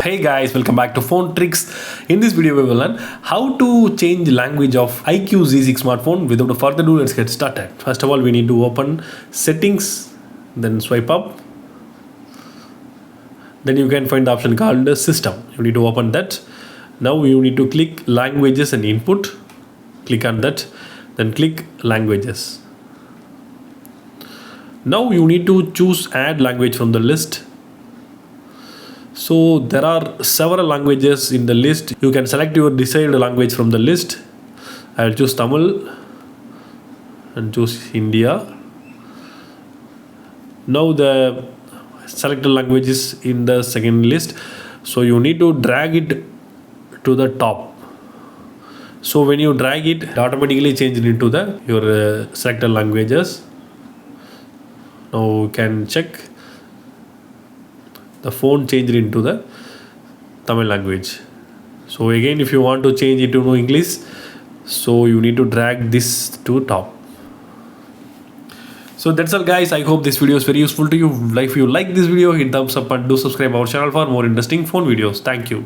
Hey guys, welcome back to Phone Tricks. In this video we will learn how to change language of IQOO Z6 smartphone. Without further ado, let's get started. First of all, we need to open settings, then swipe up. Then you can find the option called system. You need to open that. Now you need to click languages and input. Click on that, then click languages. Now you need to choose add language from the list. So there are several languages in the list. You can select your desired language from the list. I will choose Tamil and choose India. Now the selected language is in the second list. So you need to drag it to the top. So when you drag it, it automatically changes into the your selected languages. Now you can check. The phone changed into the Tamil language. So again, if you want to change it to English, so you need to drag this to top. So that's all guys. I hope this video is very useful to you. If you like this video, hit thumbs up and do subscribe our channel for more interesting phone videos. Thank you.